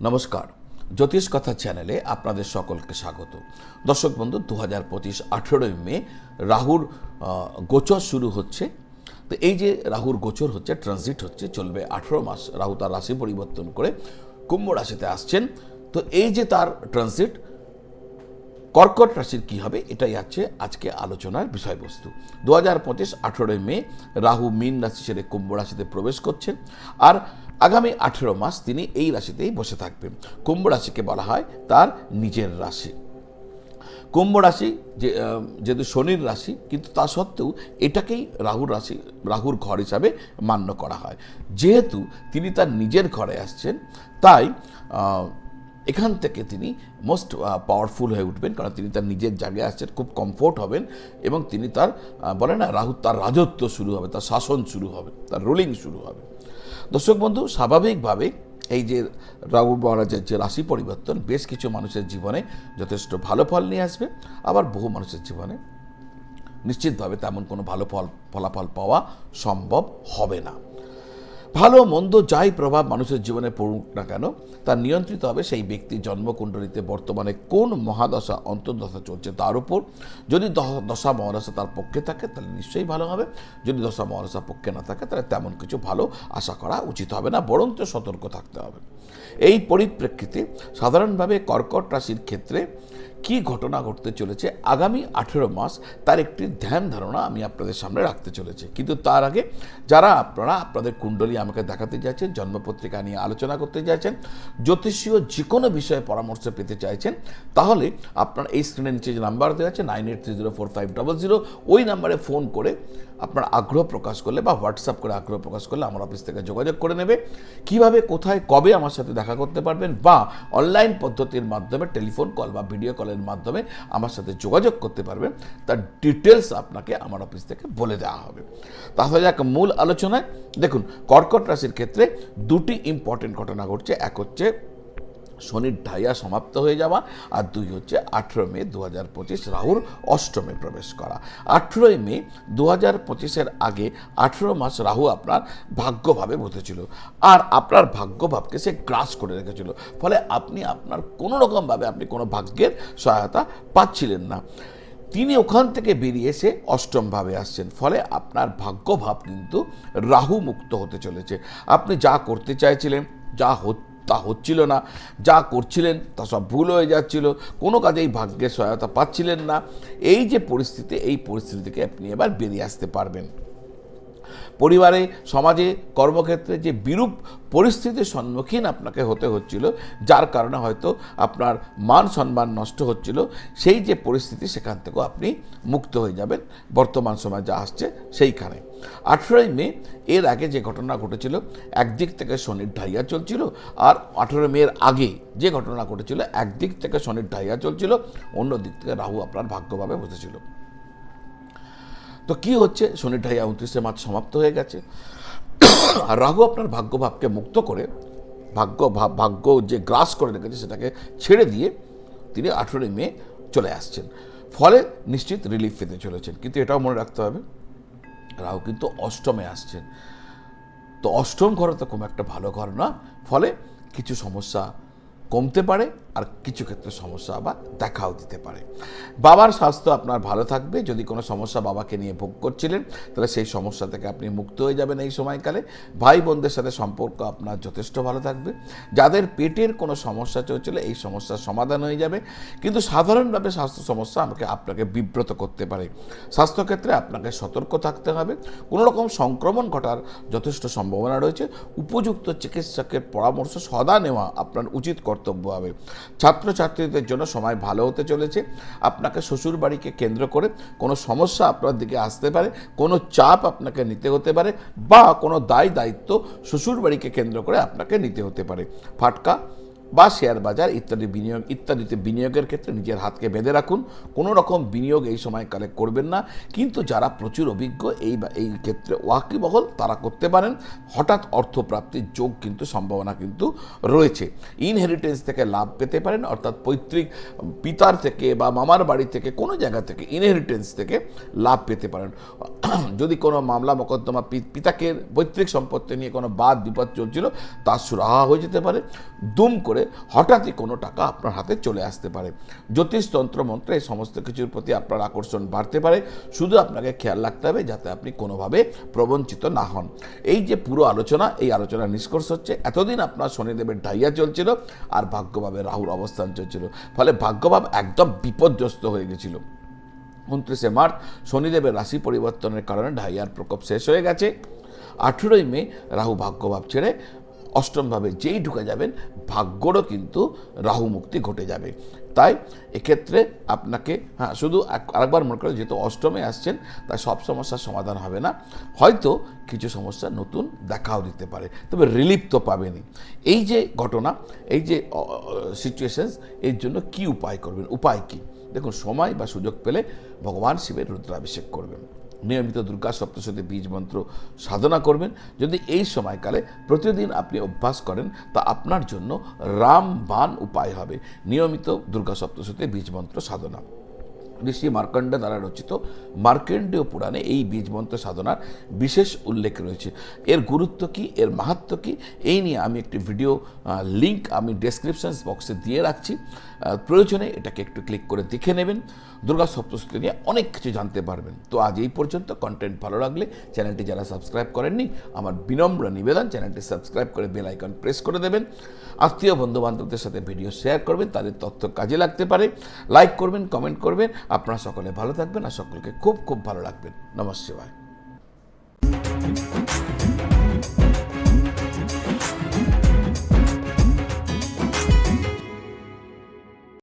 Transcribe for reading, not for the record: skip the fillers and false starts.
নমস্কার, জ্যোতিষ কথা চ্যানেলে আপনাদের সকলকে স্বাগত। দর্শক বন্ধু, 2025 18ই মে রাহুর গোচর শুরু হচ্ছে। তো এই যে রাহুর গোচর হচ্ছে, ট্রানজিট হচ্ছে, চলবে 18 মাস। রাহু তার রাশি পরিবর্তন করে কুম্ভ রাশিতে আসছেন। তো এই যে তার ট্রানজিট কর্কট রাশির কী হবে, এটাই আছে আজকে আলোচনার বিষয়বস্তু। 2025 18ই মে রাহু মীন রাশি ছেড়ে কুম্ভ রাশিতে প্রবেশ করছেন, আর আগামী 18 মাস তিনি এই রাশিতেই বসে থাকবেন। কুম্ভ রাশিকে বলা হয় তার নিজের রাশি। কুম্ভ রাশি যেহেতু শনির রাশি, কিন্তু তা সত্ত্বেও এটাকেই রাহুর ঘর হিসাবে মান্য করা হয়। যেহেতু তিনি তার নিজের ঘরে আসছেন, তাই এখান থেকে তিনি মোস্ট পাওয়ারফুল হয়ে উঠবেন, কারণ তিনি তার নিজের জায়গায় আসছেন, খুব কমফোর্ট হবেন, এবং তিনি তার বলে না, রাহু তার রাজত্ব শুরু হবে, তার শাসন শুরু হবে, তার রুলিং শুরু হবে। দর্শক বন্ধু, স্বাভাবিকভাবে এই যে রাহু মহারাজের যে রাশি পরিবর্তন বেশ কিছু মানুষের জীবনে যথেষ্ট ভালো ফল নিয়ে আসবে, আবার বহু মানুষের জীবনে নিশ্চিতভাবে তেমন কোনো ভালো ফলাফল পাওয়া সম্ভব হবে না। ভালো মন্দ যাই প্রভাব মানুষের জীবনে পড়ুক না কেন, তা নিয়ন্ত্রিত হবে সেই ব্যক্তির জন্মকুণ্ডলিতে বর্তমানে কোন মহাদশা অন্তর্দশা চলছে তার উপর। যদি দশা মহাদশা তার পক্ষে থাকে তাহলে নিশ্চয়ই ভালো হবে, যদি দশা মহাদশা পক্ষে না থাকে তাহলে তেমন কিছু ভালো আশা করা উচিত হবে না, বরঞ্চ সতর্ক থাকতে হবে। এই পরিপ্রেক্ষিতে সাধারণভাবে কর্কট রাশির ক্ষেত্রে কি ঘটনা ঘটতে চলেছে আগামী 18 মাস, তার একটি ধ্যান ধারণা আমি আপনাদের সামনে রাখতে চলেছি। কিন্তু তার আগে যারা আপনারা আপনাদের কুণ্ডলী আমাকে দেখাতে চাইছেন, জন্মপত্রিকা নিয়ে আলোচনা করতে চাইছেন, জ্যোতিষীয় যে কোনো বিষয়ে পরামর্শ পেতে চাইছেন, তাহলে আপনার এই স্ক্রিনের নিচে যে নাম্বার দেওয়া আছে 98304500, ওই নাম্বারে ফোন করে আপনার আগ্রহ প্রকাশ করলে বা হোয়াটসঅ্যাপ করে আগ্রহ প্রকাশ করলে আমার অফিস থেকে যোগাযোগ করে নেবে। কিভাবে, কোথায়, কবে আমার সাথে দেখা করতে পারবেন, বা অনলাইন পদ্ধতির মাধ্যমে টেলিফোন কল বা ভিডিও কলের মাধ্যমে আমার সাথে যোগাযোগ করতে পারবেন, তার ডিটেলস আপনাকে আমার অফিস থেকে বলে দেওয়া হবে। তাহলে যাক মূল আলোচনায়। দেখুন, কর্কট রাশির ক্ষেত্রে দুটি ইম্পর্টেন্ট ঘটনা ঘটছে। এক হচ্ছে শনির ঢাইয়া সমাপ্ত হয়ে যাওয়া, আর দুই হচ্ছে 18 মে 2025 রাহুর অষ্টমে প্রবেশ করা। 18 মে 2025-এর আগে 18 মাস রাহু আপনার ভাগ্যভাবে বসেছিল, আর আপনার ভাগ্যভাবকে সে গ্রাস করে রেখেছিল। ফলে আপনি আপনার কোনো রকমভাবে আপনি কোনো ভাগ্যের সহায়তা পাচ্ছিলেন না। তিনি ওখান থেকে বেরিয়ে এসে অষ্টমভাবে আসছেন, ফলে আপনার ভাগ্যভাব কিন্তু রাহু মুক্ত হতে চলেছে। আপনি যা করতে চাইছিলেন, তা হচ্ছিল না, যা করছিলেন তা সব ভুল হয়ে যাচ্ছিল, কোনো কাজেই ভাগ্যের সহায়তা পাচ্ছিলেন না। এই যে পরিস্থিতি, এই পরিস্থিতি থেকে আপনি এবার বেরিয়ে আসতে পারবেন। পরিবারে, সমাজে, কর্মক্ষেত্রে যে বিরূপ পরিস্থিতির সম্মুখীন আপনাকে হতে হচ্ছিল, যার কারণে হয়তো আপনার মান সম্মান নষ্ট হচ্ছিল, সেই যে পরিস্থিতি, সেখান থেকেও আপনি মুক্ত হয়ে যাবেন বর্তমান সময় যা আসছে সেইখানে। 18 মে এর আগে যে ঘটনা ঘটেছিল, একদিক থেকে শনির ঢাইয়া চলছিল, আর 18 মের আগে যে ঘটনা ঘটেছিল, একদিক থেকে শনির ঢাইয়া চলছিল, অন্য দিক থেকে রাহু আপনার ভাগ্যভাবে বসেছিল। তো কি হচ্ছে, শনির ঢাইয়া 29 মার্চ সমাপ্ত হয়ে গেছে, আর রাহু আপনার ভাগ্যভাবকে মুক্ত করে ভাগ্য যে গ্রাস করে রেখেছে সেটাকে ছেড়ে দিয়ে তিনি 18 মে চলে আসছেন। ফলে নিশ্চিত রিলিফ পেতে চলেছেন। কিন্তু এটাও মনে রাখতে হবে, রাহু কিন্তু অষ্টমে আসছেন। তো অষ্টম ঘর তো কোনো একটা ভালো ঘর না, ফলে কিছু সমস্যা কমতে পারে, আর কিছু ক্ষেত্রে সমস্যা আবার দেখাও দিতে পারে। বাবার স্বাস্থ্য আপনার ভালো থাকবে। যদি কোনো সমস্যা বাবাকে নিয়ে ভোগ করছিলেন, তাহলে সেই সমস্যা থেকে আপনি মুক্ত হয়ে যাবেন এই সময়কালে। ভাই বোনদের সাথে সম্পর্ক আপনার যথেষ্ট ভালো থাকবে। যাদের পেটের কোনো সমস্যা চলছিল, এই সমস্যার সমাধান হয়ে যাবে। কিন্তু সাধারণভাবে স্বাস্থ্য সমস্যা আপনাকে বিব্রত করতে পারে। স্বাস্থ্যক্ষেত্রে আপনাকে সতর্ক থাকতে হবে। কোনো রকম সংক্রমণ ঘটার যথেষ্ট সম্ভাবনা রয়েছে। উপযুক্ত চিকিৎসকের পরামর্শ সদা নেওয়া আপনার উচিত কর্তব্য হবে। ছাত্রছাত্রীদের জন্য সময় ভালো হতে চলেছে। আপনাকে শ্বশুর বাড়িকে কেন্দ্র করে কোনো সমস্যা আপনার দিকে আসতে পারে, কোনো চাপ আপনাকে নিতে হতে পারে, বা কোনো দায়িত্ব শ্বশুর বাড়িকে কেন্দ্র করে আপনাকে নিতে হতে পারে। ফাটকা বা শেয়ার বাজার ইত্যাদিতে বিনিয়োগের ক্ষেত্রে নিজের হাতকে বেঁধে রাখুন। কোনো রকম বিনিয়োগ এই সময়কালে করবেন না। কিন্তু যারা প্রচুর অভিজ্ঞ এই ক্ষেত্রে ওয়াকিবহল, তারা করতে পারেন। হঠাৎ অর্থপ্রাপ্তির যোগ কিন্তু সম্ভাবনা কিন্তু রয়েছে। ইনহেরিটেন্স থেকে লাভ পেতে পারেন, অর্থাৎ পৈতৃক পিতার থেকে বা মামার বাড়ি থেকে কোনো জায়গা থেকে ইনহেরিটেন্স থেকে লাভ পেতে পারেন। যদি কোনো মামলা মোকদ্দমা পিতাকে পৈতৃক সম্পত্তি নিয়ে কোনো বাদ বিপদ চলছিল, তা সুরাহা হয়ে যেতে পারে। দুম করে করে হঠাৎই কোনো টাকা আপনার হাতে চলে আসতে পারে। জ্যোতিষ তন্ত্র মন্ত্র এই সমস্ত কিছুর প্রতি আপনার আকর্ষণ বাড়তে পারে, শুধু আপনাকে খেয়াল রাখতে হবে যাতে আপনি কোনোভাবে প্রবঞ্চিত না হন। এই যে পুরো আলোচনা, এই আলোচনার নিষ্কর্ষ হচ্ছে এতদিন আপনার শনিদেবের ঢাইয়া চলছিল আর ভাগ্যভাবে রাহুর অবস্থান চলছিল, ফলে ভাগ্যভাব একদম বিপর্যস্ত হয়ে গেছিল। 29শে মার্চ শনিদেবের রাশি পরিবর্তনের কারণে ঢাইয়ার প্রকোপ শেষ হয়ে গেছে। 18ই মে রাহু ভাগ্যভাব ছেড়ে অষ্টমভাবে যেই ঢুকে যাবেন, ভাগ্যরও কিন্তু রাহু মুক্তি ঘটে যাবে। তাই এক্ষেত্রে আপনাকে শুধু আরেকবার মনে করেন, যেহেতু অষ্টমে আসছেন তাই সব সমস্যার সমাধান হবে না, হয়তো কিছু সমস্যা নতুন দেখাও দিতে পারে, তবে রিলিফ তো পাবেনই। এই যে ঘটনা, এই যে সিচুয়েশনস, এর জন্য কি উপায় করবেন? উপায় কি? দেখুন, সময় বা সুযোগ পেলে ভগবান শিবের রুদ্রাভিষেক করবেন, নিয়মিত দুর্গা সপ্তশতী বীজ মন্ত্র সাধনা করবেন। যদি এই সময়কালে প্রতিদিন আপনি অভ্যাস করেন তা আপনার জন্য রামবাণ উপায় হবে। নিয়মিত দুর্গা সপ্তশতী বীজ মন্ত্র সাধনা ঋষি মার্কণ্ড দ্বারা রচিত মার্কেন্ডীয় পুরাণে এই বীজ মন্ত্র সাধনার বিশেষ উল্লেখ রয়েছে। এর গুরুত্ব কী, এর মাহাত্ম্য কী, এই নিয়ে আমি একটি ভিডিও লিঙ্ক আমি ডেসক্রিপশন বক্সে দিয়ে রাখছি, প্রয়োজনে এটাকে একটু ক্লিক করে দেখে নেবেন। দুর্গা সপ্তশতী নিয়ে অনেক কিছু জানতে পারবেন। তো আজ এই পর্যন্ত। কন্টেন্ট ভালো লাগলে চ্যানেলটি যারা সাবস্ক্রাইব করেননি, আমার বিনম্র নিবেদন চ্যানেলটি সাবস্ক্রাইব করে বেল আইকন প্রেস করে দেবেন। আত্মীয় বন্ধুবান্ধবদের সাথে ভিডিও শেয়ার করবেন, তাদের তথ্য কাজে লাগতে পারে। লাইক করবেন, কমেন্ট করবেন। আপনারা সকলে ভালো থাকবেন আর সকলকে খুব খুব ভালো রাখবেন। নমঃ শিবায়।